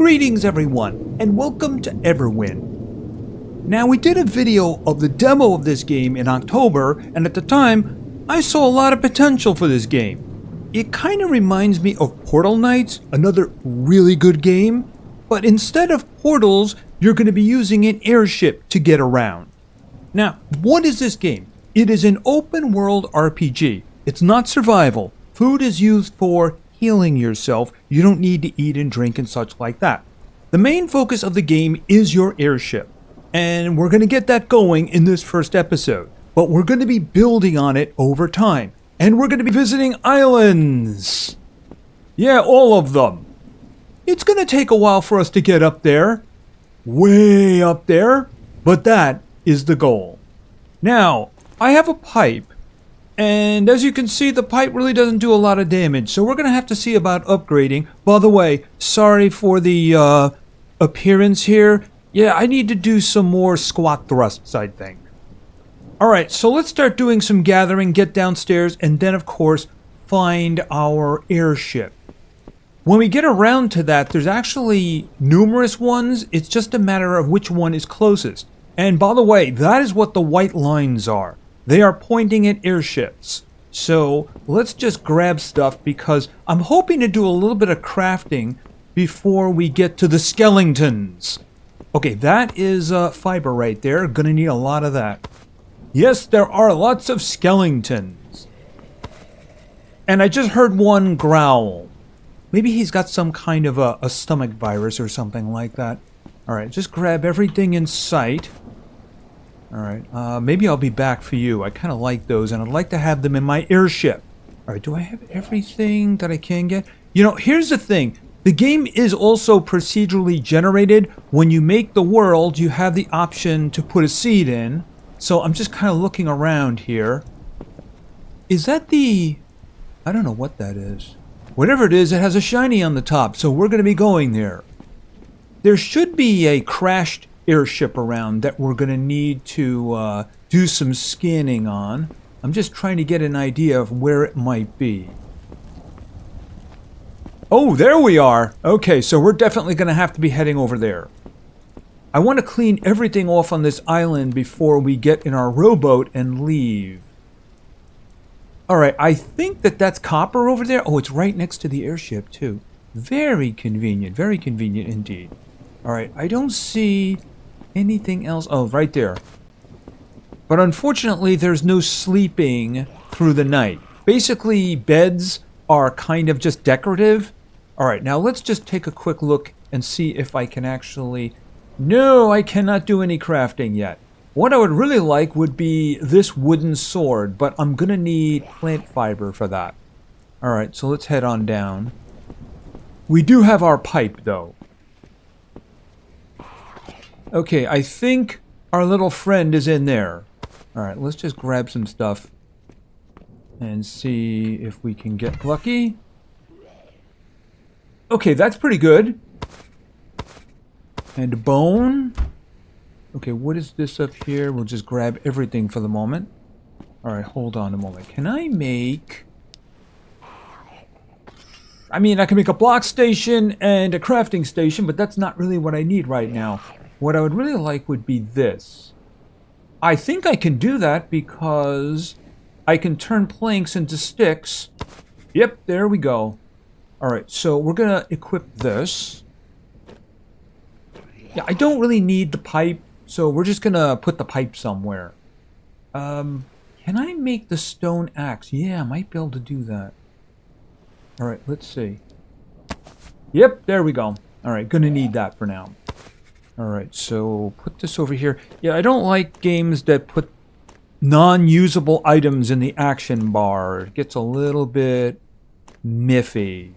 Greetings everyone, and welcome to Everwind. Now we did a video of the demo of this game in October, and at the time, I saw a lot of potential for this game. It kind of reminds me of Portal Knights, another really good game, but instead of portals, you're going to be using an airship to get around. Now, what is this game? It is an open world RPG. It's not survival. Food is used for healing yourself. You don't need to eat and drink and such like that. The main focus of the game is your airship, and we're going to get that going in this first episode, but we're going to be building on it over time, and we're going to be visiting islands. Yeah, all of them. It's going to take a while for us to get up there, way up there, but that is the goal. Now, I have a pipe. And as you can see, the pipe really doesn't do a lot of damage, so we're going to have to see about upgrading. By the way, sorry for the appearance here. Yeah, I need to do some more squat thrusts, I think. Alright, so let's start doing some gathering, get downstairs, and then, of course, find our airship. When we get around to that, there's actually numerous ones. It's just a matter of which one is closest. And by the way, that is what the white lines are. They are pointing at airships. So let's just grab stuff because I'm hoping to do a little bit of crafting before we get to the skeletons. Okay, that is fiber right there. Gonna need a lot of that. Yes, there are lots of skeletons. And I just heard one growl. Maybe he's got some kind of a stomach virus or something like that. Alright, just grab everything in sight. Alright, maybe I'll be back for you. I kind of like those, and I'd like to have them in my airship. Alright, do I have everything that I can get? You know, here's the thing. The game is also procedurally generated. When you make the world, you have the option to put a seed in. So I'm just kind of looking around here. Is that the... I don't know what that is. Whatever it is, it has a shiny on the top, so we're going to be going there. There should be a crashed airship around that we're going to need to do some scanning on. I'm just trying to get an idea of where it might be. Oh, there we are! Okay, so we're definitely going to have to be heading over there. I want to clean everything off on this island before we get in our rowboat and leave. Alright, I think that's copper over there. Oh, it's right next to the airship, too. Very convenient indeed. Alright, I don't see anything else. Oh, right there. But unfortunately, there's no sleeping through the night. Basically, beds are kind of just decorative. Alright, now let's just take a quick look and see if I can actually... No, I cannot do any crafting yet. What I would really like would be this wooden sword, but I'm gonna need plant fiber for that. Alright, so let's head on down. We do have our pipe, though. Okay, I think our little friend is in there. Alright, let's just grab some stuff and see if we can get lucky. Okay, that's pretty good. And bone. Okay, what is this up here? We'll just grab everything for the moment. Alright, hold on a moment. Can I make... I mean, I can make a block station and a crafting station, but that's not really what I need right now. What I would really like would be this. I think I can do that because I can turn planks into sticks. Yep, there we go. Alright, so we're gonna equip this. Yeah, I don't really need the pipe, so we're just gonna put the pipe somewhere. Can I make the stone axe? Yeah, I might be able to do that. Alright, let's see. Yep, there we go. Alright, gonna need that for now. Alright, so put this over here. Yeah, I don't like games that put non-usable items in the action bar. It gets a little bit miffy.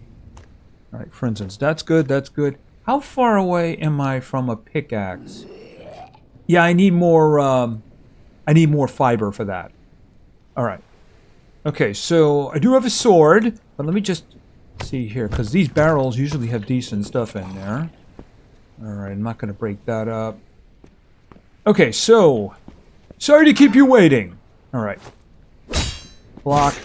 Alright, for instance, that's good, that's good. How far away am I from a pickaxe? Yeah, I need more fiber for that. Alright. Okay, so I do have a sword, but let me just see here, because these barrels usually have decent stuff in there. Alright, I'm not going to break that up. Okay, so... Sorry to keep you waiting. Alright. Block.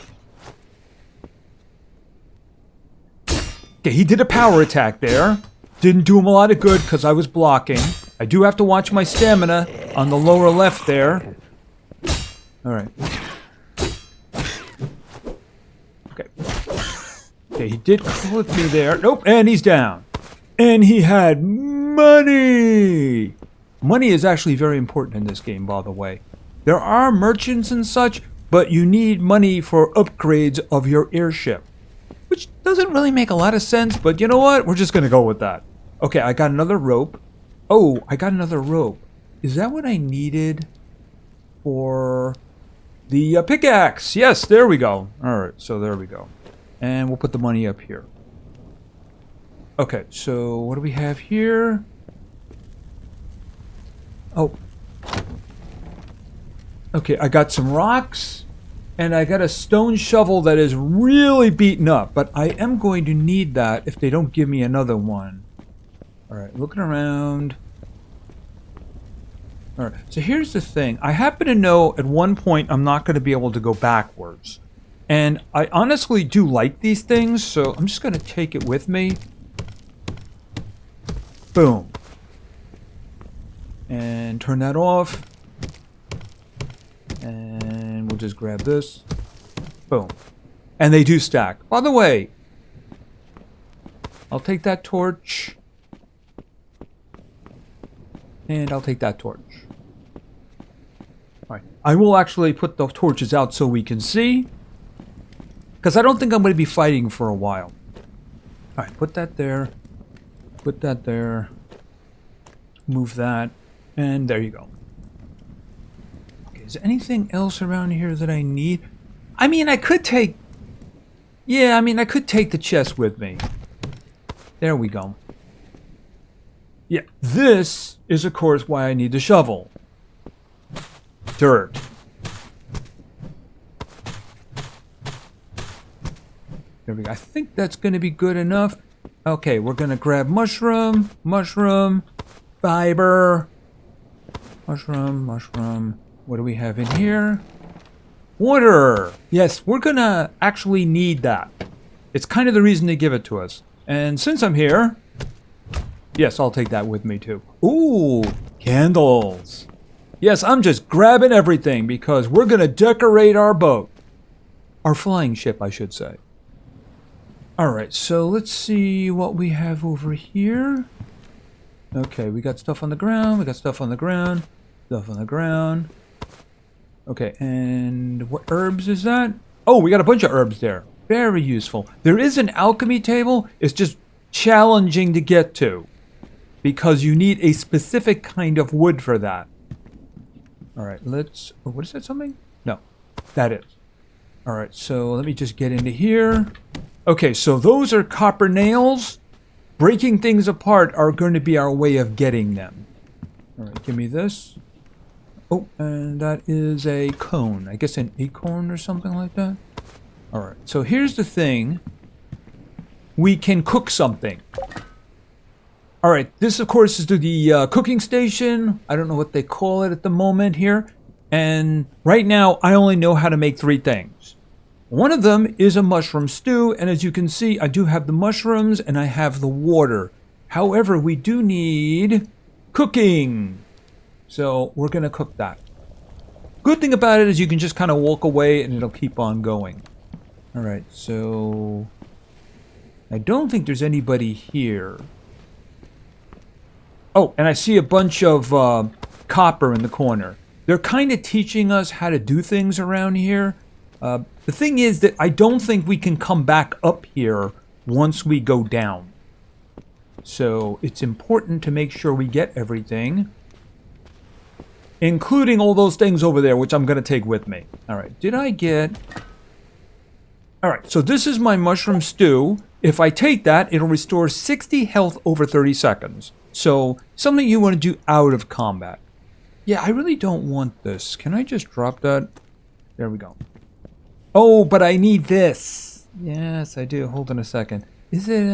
Okay, he did a power attack there. Didn't do him a lot of good because I was blocking. I do have to watch my stamina on the lower left there. Alright. Okay. Okay, he did clip me there. Nope, and he's down. And he had money! Money is actually very important in this game, by the way. There are merchants and such, but you need money for upgrades of your airship. Which doesn't really make a lot of sense, but you know what? We're just gonna go with that. Okay, I got another rope. Oh, I got another rope. Is that what I needed for the pickaxe? Yes, there we go. Alright, so there we go. And we'll put the money up here. Okay, so what do we have here? Oh. Okay, I got some rocks. And I got a stone shovel that is really beaten up. But I am going to need that if they don't give me another one. Alright, looking around. Alright, so here's the thing. I happen to know at one point I'm not going to be able to go backwards. And I honestly do like these things, so I'm just going to take it with me. Boom. And turn that off. And we'll just grab this. Boom. And they do stack. By the way, I'll take that torch. And I'll take that torch. Alright. I will actually put the torches out so we can see. Because I don't think I'm going to be fighting for a while. Alright, put that there. Put that there. Move that. And there you go. Okay, is there anything else around here that I need? I mean, I could take... Yeah, I mean, I could take the chest with me. There we go. Yeah, this is, of course, why I need the shovel. Dirt. There we go. I think that's going to be good enough. Okay, we're going to grab mushroom, fiber, mushroom. What do we have in here? Water. Yes, we're going to actually need that. It's kind of the reason they give it to us. And since I'm here, yes, I'll take that with me too. Ooh, candles. Yes, I'm just grabbing everything because we're going to decorate our boat. Our flying ship, I should say. Alright, so let's see what we have over here. Okay, we got stuff on the ground, stuff on the ground. Okay, and what herbs is that? Oh, we got a bunch of herbs there. Very useful. There is an alchemy table. It's just challenging to get to. Because you need a specific kind of wood for that. Alright, let's... Oh, what is that, something? No, that is. Alright, so let me just get into here. Okay, so those are copper nails. Breaking things apart are going to be our way of getting them. Alright, give me this. Oh, and that is a cone. I guess an acorn or something like that. Alright, so here's the thing. We can cook something. Alright, this of course is the cooking station. I don't know what they call it at the moment here. And right now, I only know how to make 3 things. One of them is a mushroom stew, and as you can see, I do have the mushrooms and I have the water. However, we do need cooking. So we're going to cook that. Good thing about it is you can just kind of walk away and it'll keep on going. Alright, so... I don't think there's anybody here. Oh, and I see a bunch of copper in the corner. They're kind of teaching us how to do things around here. The thing is that I don't think we can come back up here once we go down. So it's important to make sure we get everything. Including all those things over there, which I'm going to take with me. Alright, did I get... Alright, so this is my mushroom stew. If I take that, it'll restore 60 health over 30 seconds. So, something you want to do out of combat. Yeah, I really don't want this. Can I just drop that? There we go. Oh, but I need this. Yes, I do. Hold on a second. Is it,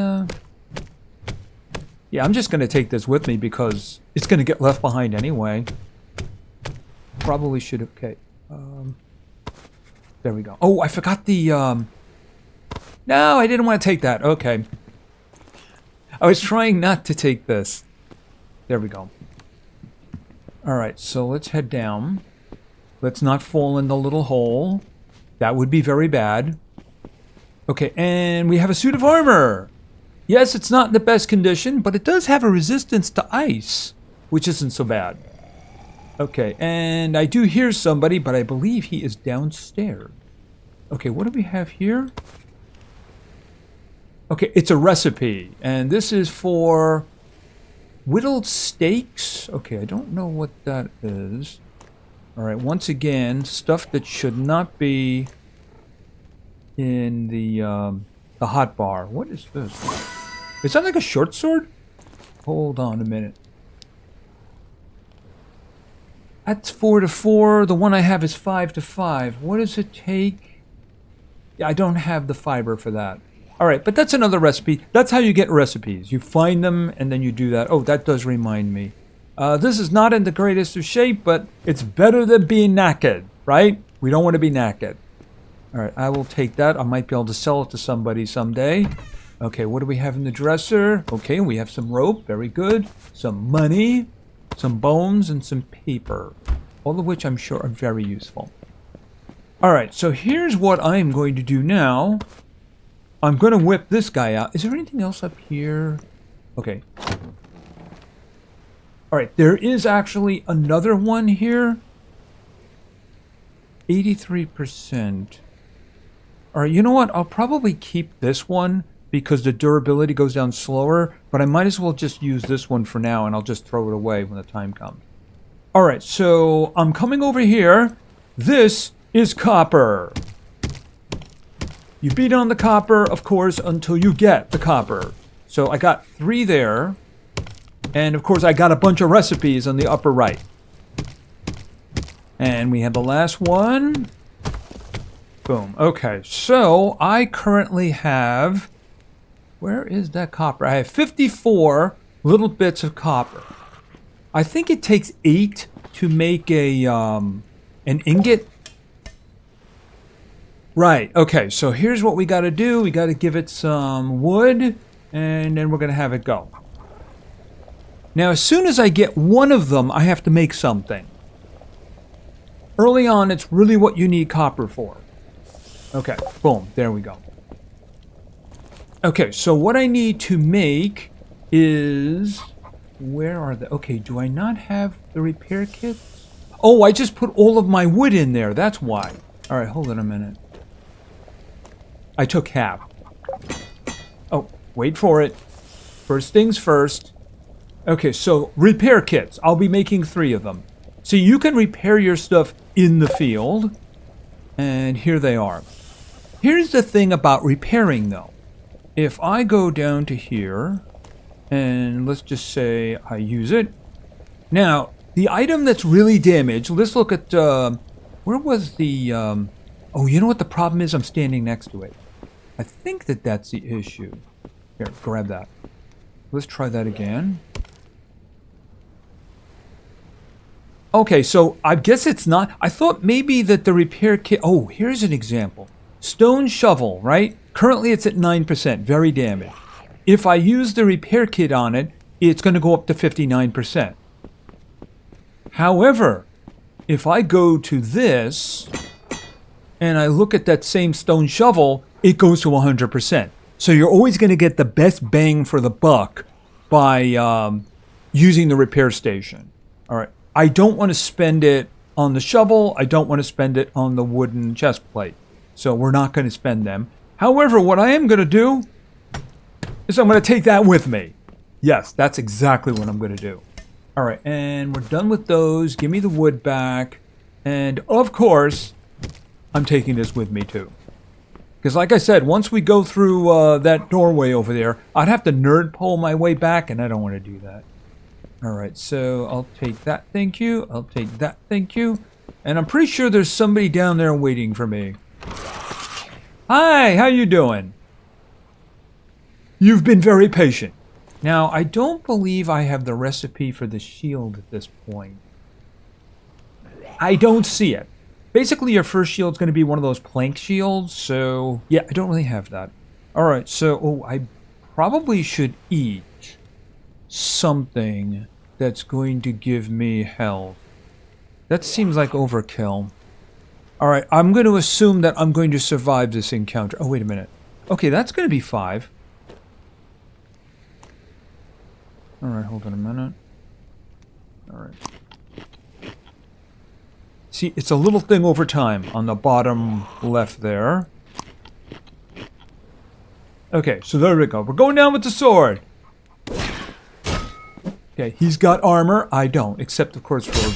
Yeah, I'm just going to take this with me because it's going to get left behind anyway. Probably should have... Okay. There we go. Oh, I forgot the, No, I didn't want to take that. Okay. I was trying not to take this. There we go. Alright, so let's head down. Let's not fall in the little hole. That would be very bad. Okay, and we have a suit of armor. Yes, it's not in the best condition, but it does have a resistance to ice, which isn't so bad. Okay, and I do hear somebody, but I believe he is downstairs. Okay, what do we have here? Okay, it's a recipe, and this is for whittled steaks. Okay, I don't know what that is. All right, once again, stuff that should not be in the hot bar. What is this? Is that like a short sword? Hold on a minute. That's 4 to 4. The one I have is 5 to 5. What does it take? Yeah, I don't have the fiber for that. All right, but that's another recipe. That's how you get recipes. You find them and then you do that. Oh, that does remind me. This is not in the greatest of shape, but it's better than being knackered, right? We don't want to be knackered. All right, I will take that. I might be able to sell it to somebody someday. Okay, what do we have in the dresser? Okay, we have some rope. Very good. Some money, some bones, and some paper. All of which I'm sure are very useful. All right, so here's what I'm going to do now. I'm going to whip this guy out. Is there anything else up here? Okay. All right, there is actually another one here. 83%. All right, you know what? I'll probably keep this one because the durability goes down slower, but I might as well just use this one for now, and I'll just throw it away when the time comes. All right, so I'm coming over here. This is copper. You beat on the copper, of course, until you get the copper. So I got 3 there. And, of course, I got a bunch of recipes on the upper right. And we have the last one. Boom. Okay, so I currently have... Where is that copper? I have 54 little bits of copper. I think it takes 8 to make a an ingot. Right, okay, so here's what we got to do. We got to give it some wood, and then we're going to have it go. Now, as soon as I get one of them, I have to make something. Early on, it's really what you need copper for. Okay, boom, there we go. Okay, so what I need to make is... Where are they? Okay, do I not have the repair kits? Oh, I just put all of my wood in there, that's why. All right, hold on a minute. I took half. Oh, wait for it. First things first. Okay, so repair kits. I'll be making 3 of them. So you can repair your stuff in the field. And here they are. Here's the thing about repairing, though. If I go down to here, and let's just say I use it. Now, the item that's really damaged, let's look at, where was the, oh, you know what the problem is? I'm standing next to it. I think that's the issue. Here, grab that. Let's try that again. Okay, so I guess it's not. I thought maybe that the repair kit... Oh, here's an example. Stone shovel, right? Currently it's at 9%, very damaged. If I use the repair kit on it, it's going to go up to 59%. However, if I go to this, and I look at that same stone shovel, it goes to 100%. So you're always going to get the best bang for the buck by using the repair station. All right. I don't want to spend it on the shovel. I don't want to spend it on the wooden chest plate. So we're not going to spend them. However, what I am going to do is I'm going to take that with me. Yes, that's exactly what I'm going to do. All right, and we're done with those. Give me the wood back. And, of course, I'm taking this with me, too. Because, like I said, once we go through that doorway over there, I'd have to nerd pole my way back, and I don't want to do that. All right, so I'll take that, thank you. I'll take that, thank you. And I'm pretty sure there's somebody down there waiting for me. Hi, how you doing? You've been very patient. Now, I don't believe I have the recipe for the shield at this point. I don't see it. Basically, your first shield's going to be one of those plank shields, so... Yeah, I don't really have that. All right, so... Oh, I probably should eat something that's going to give me health. That seems like overkill. Alright, I'm going to assume that I'm going to survive this encounter. Oh, wait a minute. Okay, that's going to be 5. Alright, hold on a minute. Alright. See, it's a little thing over time on the bottom left there. Okay, so there we go. We're going down with the sword. Okay, he's got armor. I don't, except of course for...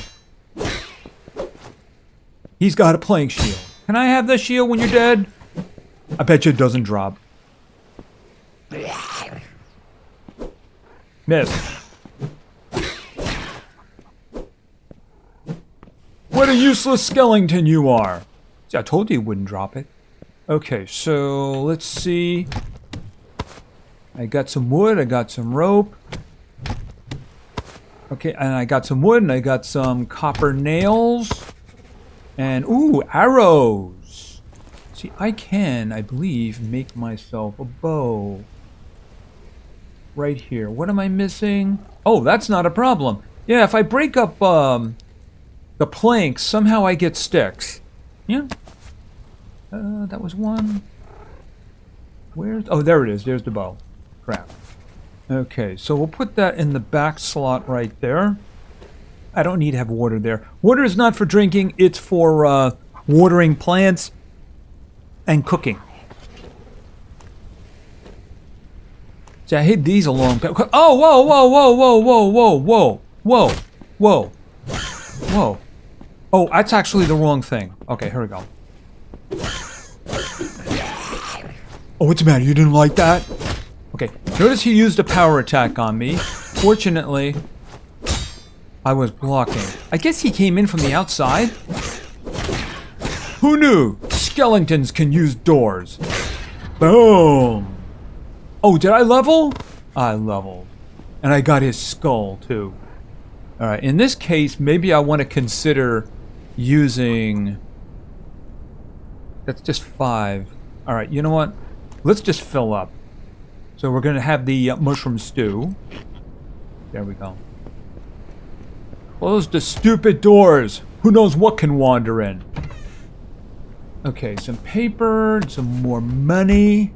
He's got a plank shield. Can I have the shield when you're dead? I bet you it doesn't drop. Miss. What a useless skeleton you are. See, I told you it wouldn't drop it. Okay, so let's see. I got some wood, I got some rope. Okay, and I got some wood, and I got some copper nails. And, ooh, arrows. See, I can, I believe, make myself a bow. Right here. What am I missing? Oh, that's not a problem. Yeah, if I break up the planks, somehow I get sticks. Yeah. That was one. Where's... Oh, there it is. There's the bow. Crap. Okay, so we'll put that in the back slot right there. I don't need to have water there. Water is not for drinking. It's for watering plants and cooking. See, I hid these a long time. Oh, whoa, whoa, whoa, whoa, whoa, whoa, whoa, whoa, whoa, whoa. Oh, that's actually the wrong thing. Okay, here we go. Oh, what's the matter? You didn't like that? Okay, notice he used a power attack on me. Fortunately, I was blocking. I guess he came in from the outside. Who knew? Skeletons can use doors. Boom. Oh, did I level? I leveled. And I got his skull, too. Alright, in this case, maybe I want to consider using... That's just 5. Alright, you know what? Let's just fill up. So we're going to have the mushroom stew. There we go. Close the stupid doors. Who knows what can wander in. Okay, some paper, some more money.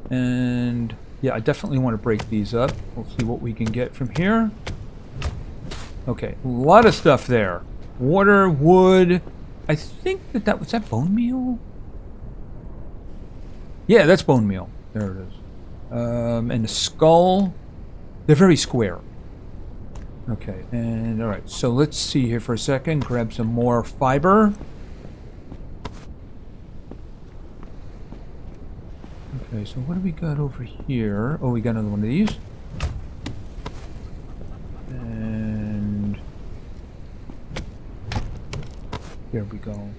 And yeah, I definitely want to break these up. We'll see what we can get from here. Okay, a lot of stuff there. Water, wood. I think that was that bone meal? Yeah, that's bone meal. There it is. And the skull. They're very square. Okay, and alright, so let's see here for a second. Grab some more fiber. Okay, so what do we got over here? Oh, we got another one of these. And there we go.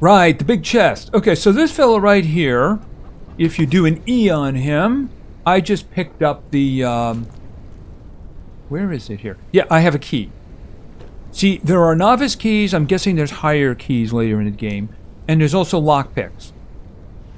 Right, the big chest. Okay, so this fella right here, if you do an E on him, I just picked up the, where is it here? Yeah, I have a key. See, there are novice keys. I'm guessing there's higher keys later in the game. And there's also lockpicks.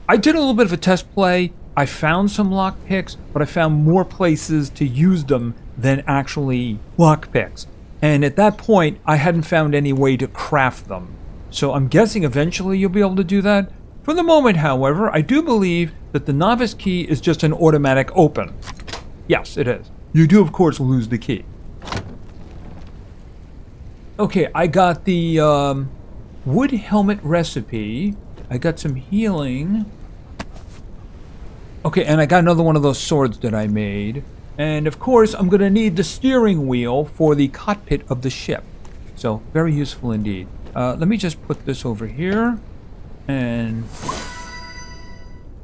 I did a little bit of a test play. I found some lockpicks, but I found more places to use them than actually lockpicks. And at that point, I hadn't found any way to craft them. So I'm guessing eventually you'll be able to do that. For the moment, however, I do believe that the novice key is just an automatic open. Yes, it is. You do, of course, lose the key. Okay, I got the wood helmet recipe. I got some healing. Okay, and I got another one of those swords that I made. And of course, I'm going to need the steering wheel for the cockpit of the ship. So, very useful indeed. Let me just put this over here. And...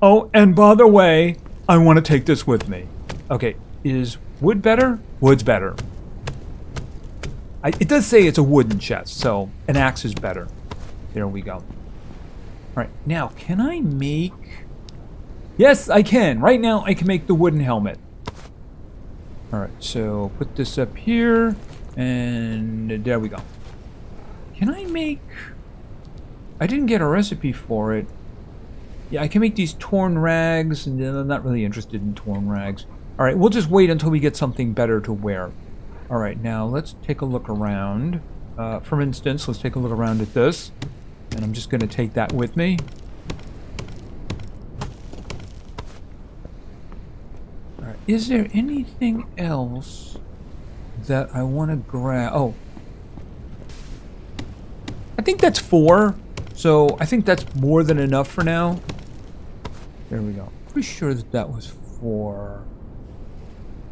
oh, and by the way, I want to take this with me. Okay, is wood better? Wood's better. It does say it's a wooden chest, so an axe is better. There we go. Alright, now, can I make... yes, I can. Right now, I can make the wooden helmet. Alright, so put this up here, and there we go. Can I make... I didn't get a recipe for it. Yeah, I can make these torn rags, and I'm not really interested in torn rags. Alright, we'll just wait until we get something better to wear. Alright, now let's take a look around. For instance, let's take a look around at this. And I'm just going to take that with me. Alright, is there anything else that I want to grab? Oh. I think that's 4. So I think that's more than enough for now. There we go. Pretty sure that that was 4.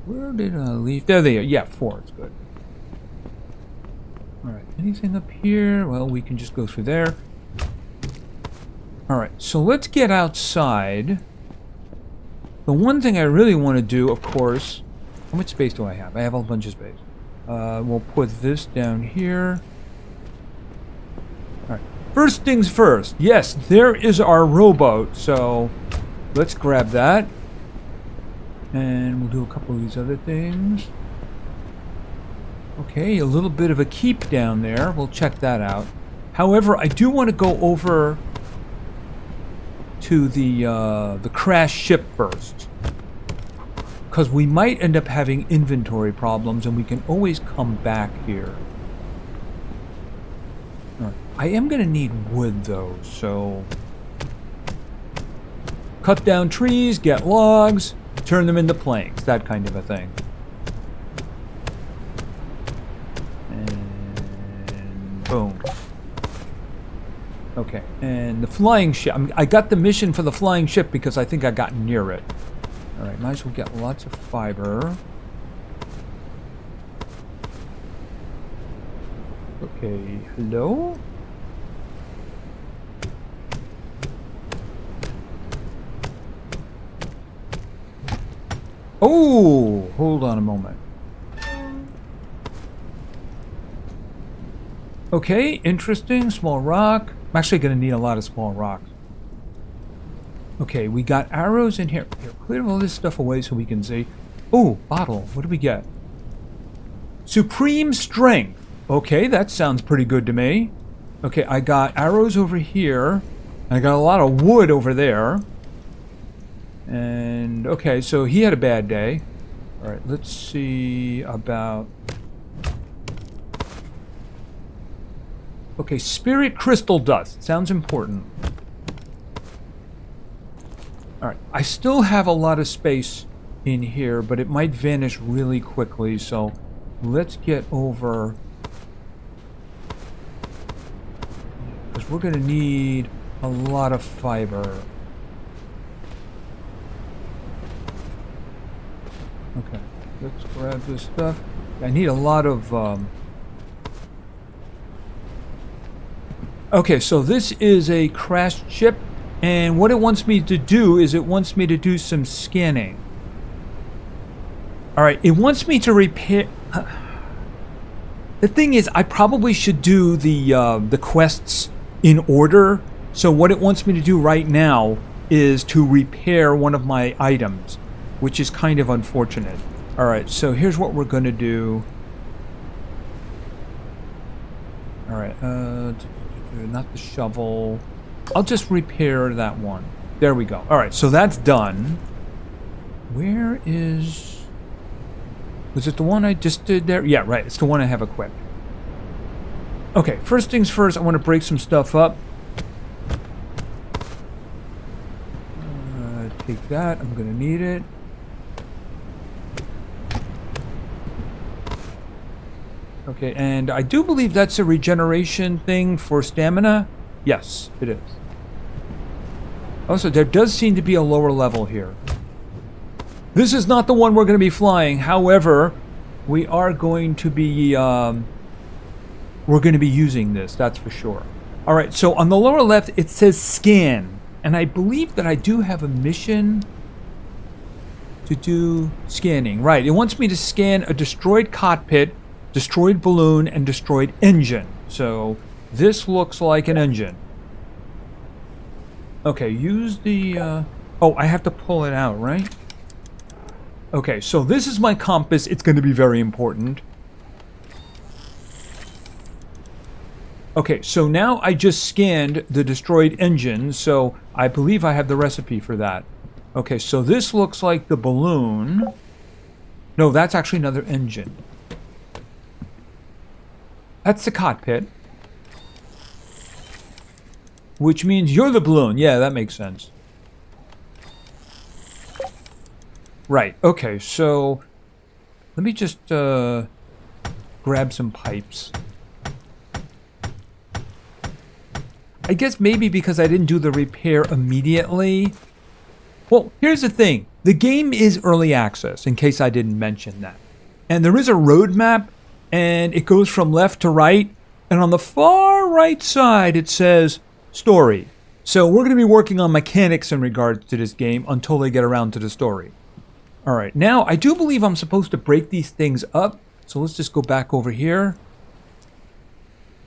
Where did I leave? There they are. Yeah, 4. It's good. Alright, anything up here? Well, we can just go through there. Alright, so let's get outside. The one thing I really want to do, of course... How much space do I have? I have a bunch of space. We'll put this down here. Alright, first things first. Yes, there is our rowboat, so let's grab that. And we'll do a couple of these other things. Okay, a little bit of a keep down there. We'll check that out. However, I do want to go over to the crashed ship first. Because we might end up having inventory problems, and we can always come back here. Right. I am going to need wood, though, so... Cut down trees, get logs, turn them into planks, that kind of a thing. And boom. Okay, and the flying ship. I got the mission for the flying ship because I think I got near it. Alright, might as well get lots of fiber. Okay, hello? Oh, hold on a moment. Okay, interesting. Small rock. I'm actually going to need a lot of small rocks. Okay, we got arrows in here. Here, clear all this stuff away so we can see. Oh, bottle. What do we get? Supreme strength. Okay, that sounds pretty good to me. Okay, I got arrows over here. I got a lot of wood over there. And, okay, so he had a bad day. Alright, let's see about... Okay, spirit crystal dust. Sounds important. Alright, I still have a lot of space in here, but it might vanish really quickly, so let's get over... Because we're going to need a lot of fiber. Okay, let's grab this stuff. I need a lot of... Okay, so this is a crashed ship, and what it wants me to do is it wants me to do some scanning. Alright, it wants me to repair... The thing is, I probably should do the quests in order. So what it wants me to do right now is to repair one of my items, which is kind of unfortunate. Alright, so here's what we're going to do. Alright, not the shovel. I'll just repair that one. There we go. Alright, so that's done. Where is... Was it the one I just did there? Yeah, right. It's the one I have equipped. Okay, first things first, I want to break some stuff up. Take that. I'm going to need it. Okay, and I do believe that's a regeneration thing for stamina. Yes, it is. Also, there does seem to be a lower level here. This is not the one we're going to be flying. However, we are going to be using this, that's for sure. All right, so on the lower left it says scan, and I believe that I do have a mission to do scanning. Right, it wants me to scan a destroyed cockpit, destroyed balloon, and destroyed engine. So this looks like an engine. Okay, use the... Oh, I have to pull it out, right? Okay, so this is my compass. It's going to be very important. Okay, so now I just scanned the destroyed engine, so I believe I have the recipe for that. Okay, so this looks like the balloon. No, that's actually another engine. That's the cockpit. Which means you're the balloon. Yeah, that makes sense. Right, okay, so let me just grab some pipes. I guess maybe because I didn't do the repair immediately. Well, here's the thing. The game is early access, in case I didn't mention that. And there is a roadmap, and it goes from left to right. And on the far right side, it says story. So we're going to be working on mechanics in regards to this game until they get around to the story. All right, now I do believe I'm supposed to break these things up. So let's just go back over here.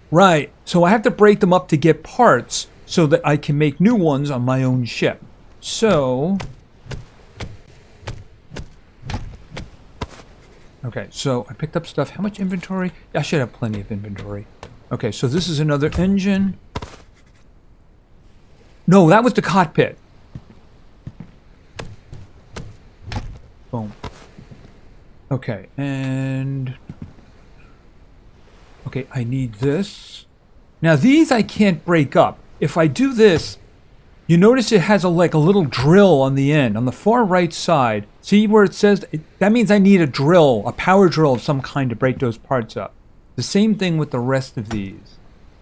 Right, so I have to break them up to get parts so that I can make new ones on my own ship. So... okay, so I picked up stuff. How much inventory? I should have plenty of inventory. Okay, so this is another engine. No, that was the cockpit. Boom. Okay, and... okay, I need this. Now these I can't break up. If I do this, you notice it has like a little drill on the end, on the far right side. See where it says, that means I need a drill, a power drill of some kind to break those parts up. The same thing with the rest of these.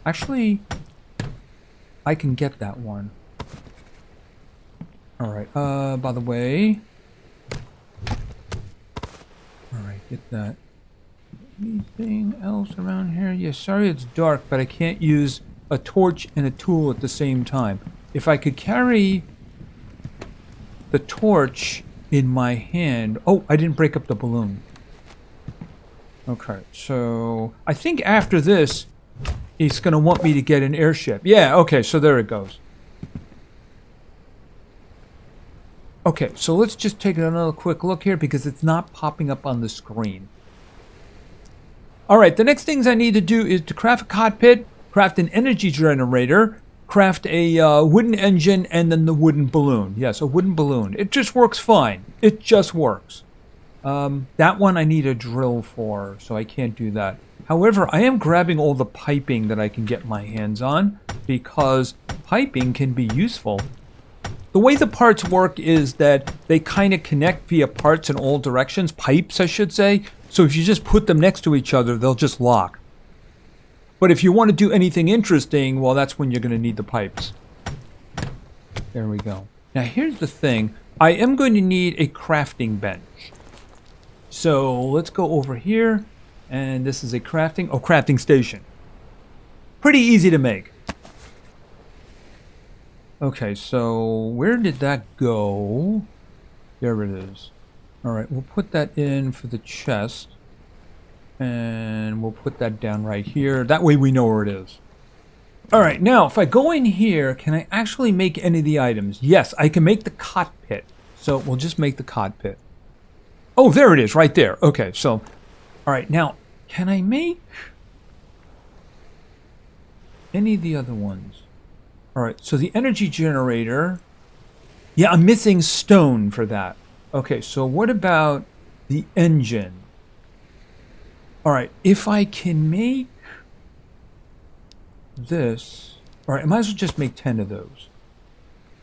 Actually, I can get that one. Alright, by the way. Alright, get that. Anything else around here? Yeah, sorry it's dark, but I can't use a torch and a tool at the same time. If I could carry the torch in my hand... oh, I didn't break up the balloon. Okay, so I think after this, it's going to want me to get an airship. Yeah, okay, so there it goes. Okay, so let's just take another quick look here because it's not popping up on the screen. Alright, the next things I need to do is to craft a cockpit, craft an energy generator, craft a wooden engine, and then the wooden balloon. Yes, a wooden balloon. It just works fine. It just works. That one I need a drill for, so I can't do that. However, I am grabbing all the piping that I can get my hands on, because piping can be useful. The way the parts work is that they kind of connect via parts in all directions, pipes I should say, so if you just put them next to each other, they'll just lock. But if you want to do anything interesting, well, that's when you're going to need the pipes. There we go. Now here's the thing, I am going to need a crafting bench. So let's go over here, and this is a crafting station. Pretty easy to make. Okay, so where did that go? There it is. Alright, we'll put that in for the chest. And we'll put that down right here. That way we know where it is. Alright, now if I go in here, can I actually make any of the items? Yes, I can make the cockpit. So we'll just make the cockpit. Oh, there it is, right there. Okay, so... alright, now, can I make any of the other ones? Alright, so the energy generator... yeah, I'm missing stone for that. Okay, so what about the engine? Alright, if I can make this... alright, I might as well just make 10 of those.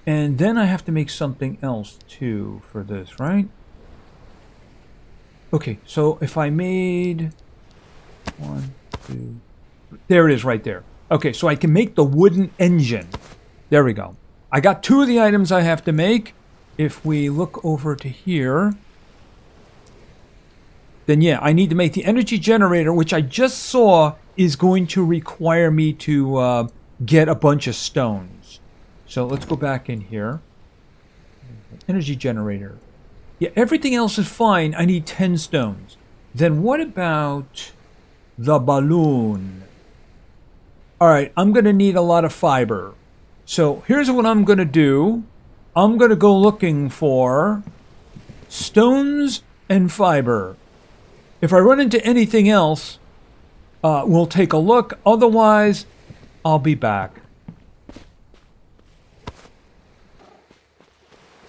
And then I have to make something else too for this, right? Okay, so if I made... 1, 2... there it is right there. Okay, so I can make the wooden engine. There we go. I got 2 of the items I have to make. If we look over to here, then yeah, I need to make the energy generator, which I just saw is going to require me to get a bunch of stones. So let's go back in here. Energy generator. Yeah, everything else is fine. I need 10 stones. Then what about the balloon? Alright, I'm going to need a lot of fiber. So here's what I'm going to do. I'm going to go looking for stones and fiber. If I run into anything else, we'll take a look. Otherwise, I'll be back.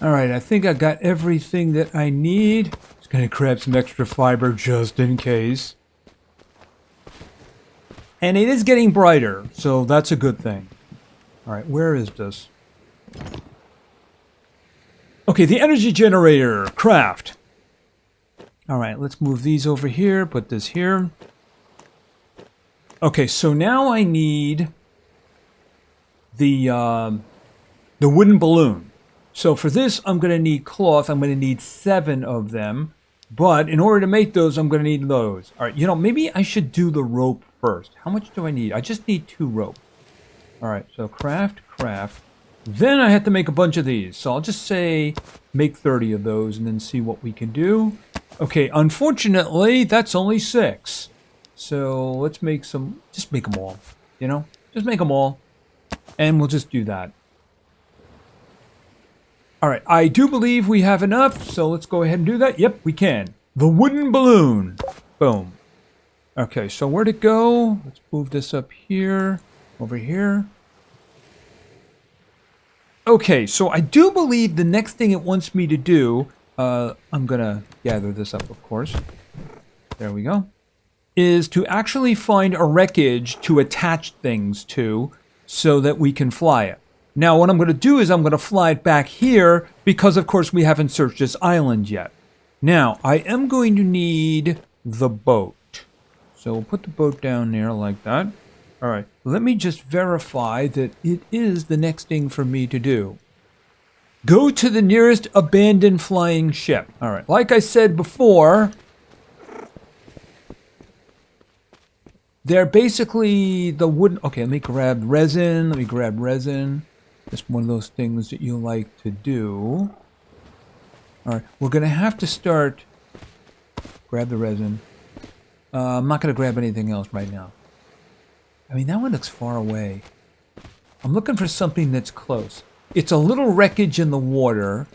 Alright, I think I got everything that I need. Just gonna grab some extra fiber just in case. And it is getting brighter, so that's a good thing. Alright, where is this? Okay, the energy generator. Craft. Alright, let's move these over here. Put this here. Okay, so now I need the wooden balloon. So for this, I'm going to need cloth. I'm going to need 7 of them. But in order to make those, I'm going to need those. All right, you know, maybe I should do the rope first. How much do I need? I just need 2 rope. All right, so craft. Then I have to make a bunch of these. So I'll just say make 30 of those and then see what we can do. Okay, unfortunately, that's only 6. So let's make some, just make them all, you know? Just make them all. And we'll just do that. All right, I do believe we have enough, so let's go ahead and do that. Yep, we can. The wooden balloon. Boom. Okay, so where'd it go? Let's move this up here, over here. Okay, so I do believe the next thing it wants me to do, I'm gonna gather this up, of course. There we go. Is to actually find a wreckage to attach things to so that we can fly it. Now, what I'm going to do is I'm going to fly it back here because, of course, we haven't searched this island yet. Now, I am going to need the boat. So we'll put the boat down there like that. All right, let me just verify that it is the next thing for me to do. Go to the nearest abandoned flying ship. All right, like I said before, they're basically the wooden... Okay, let me grab resin. Just one of those things that you like to do. All right, we're going to have to start... Grab the resin. I'm not going to grab anything else right now. I mean, that one looks far away. I'm looking for something that's close. It's a little wreckage in the water.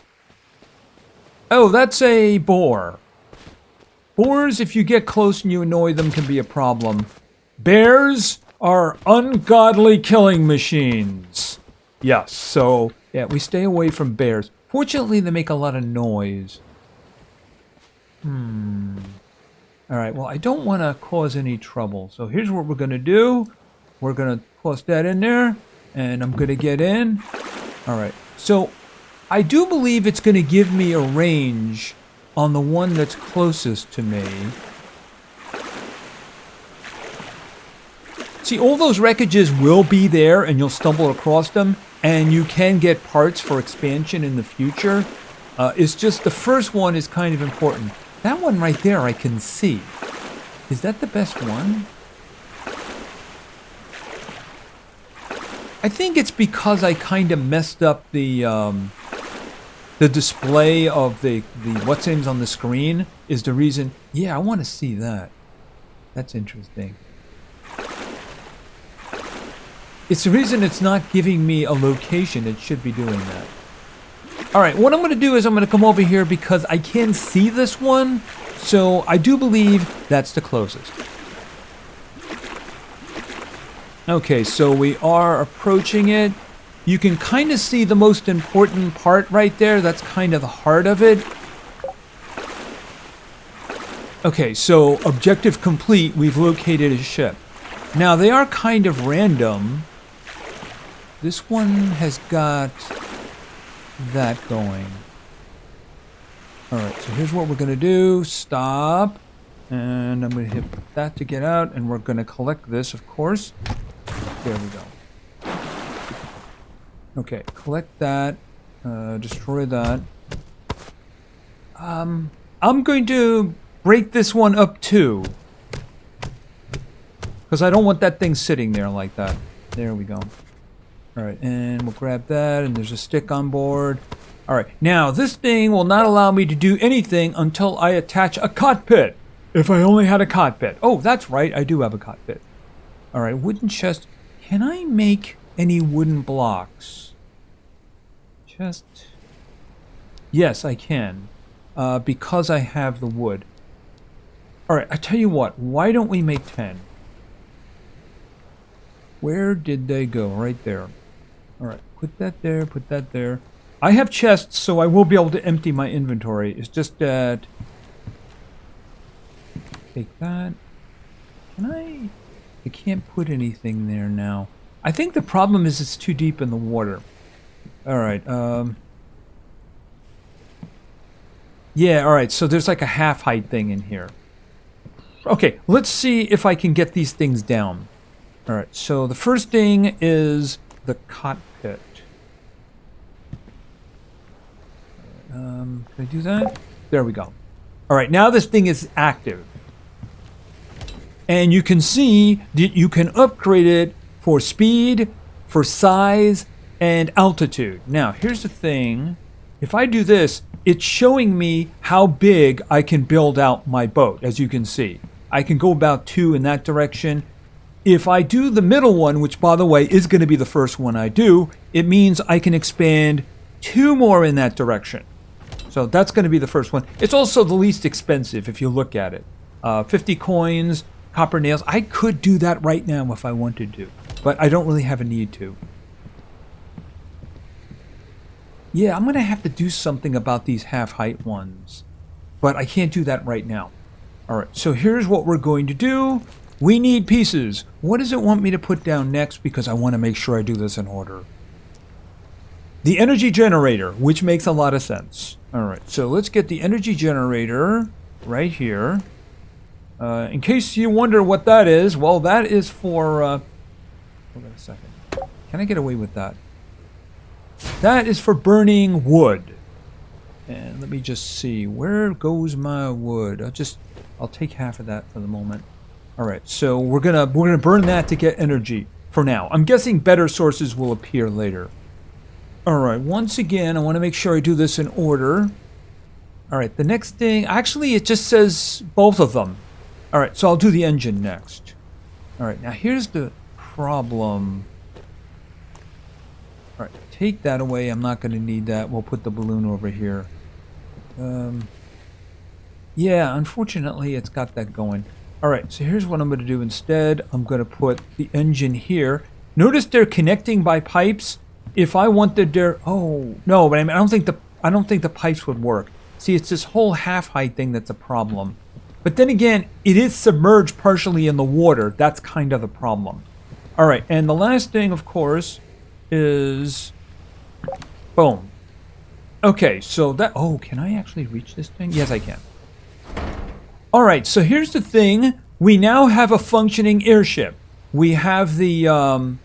Oh, that's a boar. Boars, if you get close and you annoy them, can be a problem. Bears are ungodly killing machines. Yes, so, yeah, we stay away from bears. Fortunately, they make a lot of noise. Alright, well, I don't want to cause any trouble. So here's what we're going to do. We're going to toss that in there, and I'm going to get in. Alright, so I do believe it's going to give me a range on the one that's closest to me. See, all those wreckages will be there, and you'll stumble across them, and you can get parts for expansion in the future. It's just the first one is kind of important. That one right there I can see. Is that the best one? I think it's because I kind of messed up the display of the what's names on the screen is the reason. Yeah, I want to see that. That's interesting. It's the reason it's not giving me a location. It should be doing that. Alright, what I'm going to do is I'm going to come over here because I can see this one. So I do believe that's the closest. Okay, so we are approaching it. You can kind of see the most important part right there. That's kind of the heart of it. Okay, so objective complete. We've located a ship. Now, they are kind of random. This one has got that going. Alright, so here's what we're going to do. Stop. And I'm going to hit that to get out. And we're going to collect this, of course. There we go. Okay, collect that. Destroy that. I'm going to break this one up too. Because I don't want that thing sitting there like that. There we go. Alright, and we'll grab that, and there's a stick on board. Alright, now this thing will not allow me to do anything until I attach a cockpit. If I only had a cockpit. Oh, that's right, I do have a cockpit. Alright, wooden chest. Can I make any wooden blocks? Chest. Yes, I can. Because I have the wood. Alright, I tell you what, why don't we make 10? Where did they go? Right there. All right, put that there, put that there. I have chests, so I will be able to empty my inventory. It's just that... Take that. Can I... I can't put anything there now. I think the problem is it's too deep in the water. Alright, yeah, alright, so there's like a half height thing in here. Okay, let's see if I can get these things down. Alright, so the first thing is the cockpit. Can I do that? There we go. Alright, now this thing is active. And you can see that you can upgrade it for speed, for size, and altitude. Now, here's the thing. If I do this, it's showing me how big I can build out my boat, as you can see. I can go about 2 in that direction. If I do the middle one, which, by the way, is going to be the first one I do, it means I can expand 2 more in that direction. So that's going to be the first one. It's also the least expensive if you look at it. 50 coins, copper nails. I could do that right now if I wanted to, but I don't really have a need to. Yeah, I'm going to have to do something about these half-height ones, but I can't do that right now. All right, so here's what we're going to do. We need pieces. What does it want me to put down next? Because I want to make sure I do this in order. The energy generator, which makes a lot of sense. All right, so let's get the energy generator right here. In case you wonder what that is, well, that is for... hold on a second. Can I get away with that? That is for burning wood. And let me just see. Where goes my wood? I'll take half of that for the moment. All right, so we're gonna burn that to get energy for now. I'm guessing better sources will appear later. All right, once again, I want to make sure I do this in order. All right, the next thing... Actually, it just says both of them. All right, so I'll do the engine next. All right, now here's the problem. All right, take that away. I'm not going to need that. We'll put the balloon over here. Yeah, unfortunately, it's got that going. All right, so here's what I'm going to do instead. I'm going to put the engine here. Notice they're connecting by pipes. If I wanted their... Oh, no, but I mean, I don't think the pipes would work. See, it's this whole half-height thing that's a problem. But then again, it is submerged partially in the water. That's kind of the problem. All right, and the last thing, of course, is... Boom. Okay, so that... Oh, can I actually reach this thing? Yes, I can. All right, so here's the thing. We now have a functioning airship. We have the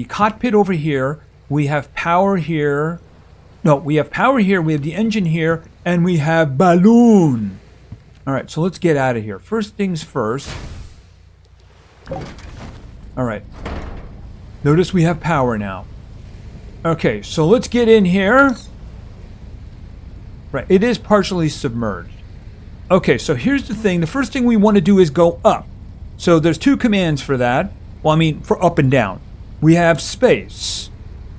cockpit over here. We have power here. No, we have power here. We have the engine here. And we have balloon. All right, so let's get out of here. First things first. All right. Notice we have power now. Okay, so let's get in here. Right, it is partially submerged. Okay, so here's the thing. The first thing we want to do is go up. So there's 2 commands for that. Well, I mean, for up and down. We have space.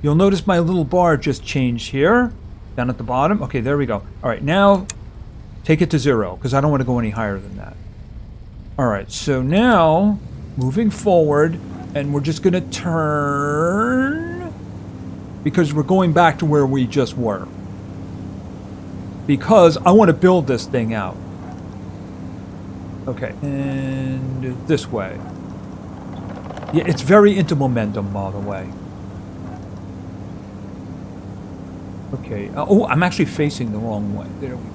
You'll notice my little bar just changed here. Down at the bottom. Okay, there we go. All right, now take it to 0, because I don't want to go any higher than that. All right, so now, moving forward, and we're just going to turn, because we're going back to where we just were. Because I want to build this thing out. Okay, and this way. Yeah, it's very into momentum, by the way. Okay, oh, I'm actually facing the wrong way. There we go.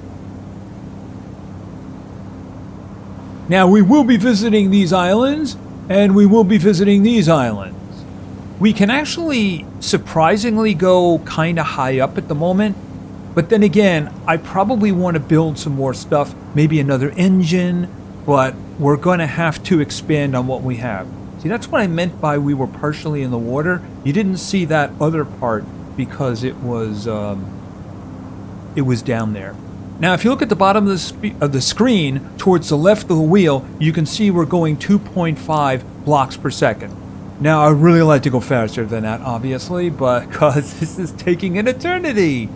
Now, we will be visiting these islands, and we will be visiting these islands. We can actually surprisingly go kind of high up at the moment, but then again, I probably want to build some more stuff, maybe another engine, but we're going to have to expand on what we have. See, that's what I meant by we were partially in the water. You didn't see that other part because it was down there. Now, if you look at the bottom of the screen, towards the left of the wheel, you can see we're going 2.5 blocks per second. Now, I'd really like to go faster than that, obviously, but because this is taking an eternity.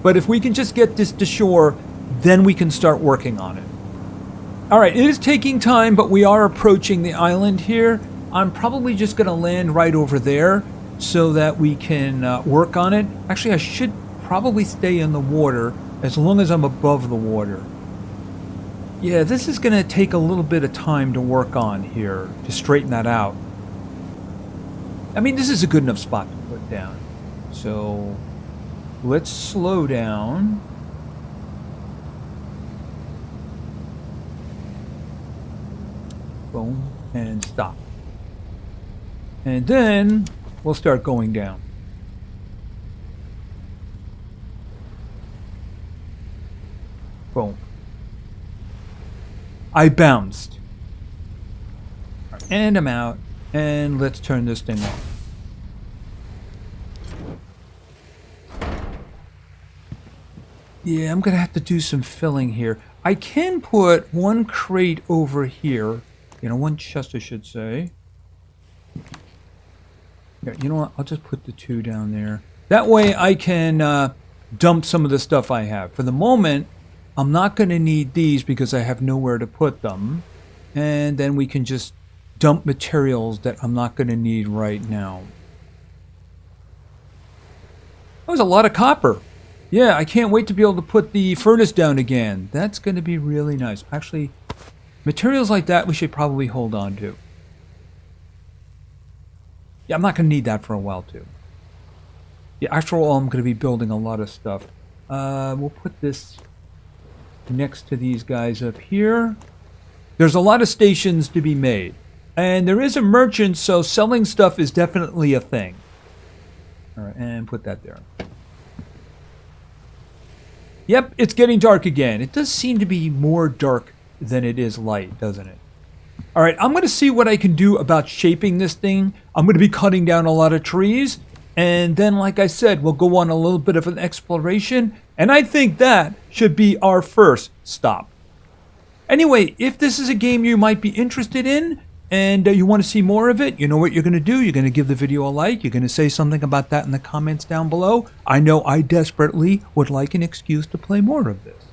But if we can just get this to shore, then we can start working on it. All right, it is taking time, but we are approaching the island here. I'm probably just going to land right over there so that we can work on it. Actually, I should probably stay in the water as long as I'm above the water. Yeah, this is going to take a little bit of time to work on here, to straighten that out. I mean, this is a good enough spot to put down. So, let's slow down. Boom, and stop. And then, we'll start going down. Boom. I bounced. And I'm out. And let's turn this thing off. Yeah, I'm going to have to do some filling here. I can put one crate over here. You know, one chest, I should say. Here, you know what? I'll just put the 2 down there. That way I can dump some of the stuff I have. For the moment, I'm not going to need these because I have nowhere to put them. And then we can just dump materials that I'm not going to need right now. That was a lot of copper. Yeah, I can't wait to be able to put the furnace down again. That's going to be really nice. Actually, materials like that we should probably hold on to. Yeah, I'm not going to need that for a while too. Yeah, after all, I'm going to be building a lot of stuff. We'll put this next to these guys up here. There's a lot of stations to be made. And there is a merchant, so selling stuff is definitely a thing. All right, and put that there. Yep, it's getting dark again. It does seem to be more dark than it is light, doesn't it? All right, I'm going to see what I can do about shaping this thing. I'm going to be cutting down a lot of trees. And then, like I said, we'll go on a little bit of an exploration. And I think that should be our first stop. Anyway, if this is a game you might be interested in, and you want to see more of it, you know what you're going to do. You're going to give the video a like. You're going to say something about that in the comments down below. I know I desperately would like an excuse to play more of this.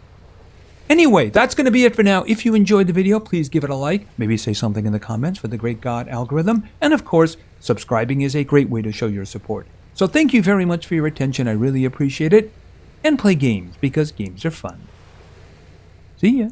Anyway, that's going to be it for now. If you enjoyed the video, please give it a like. Maybe say something in the comments for the great God algorithm. And of course, subscribing is a great way to show your support. So thank you very much for your attention. I really appreciate it. And play games, because games are fun. See ya.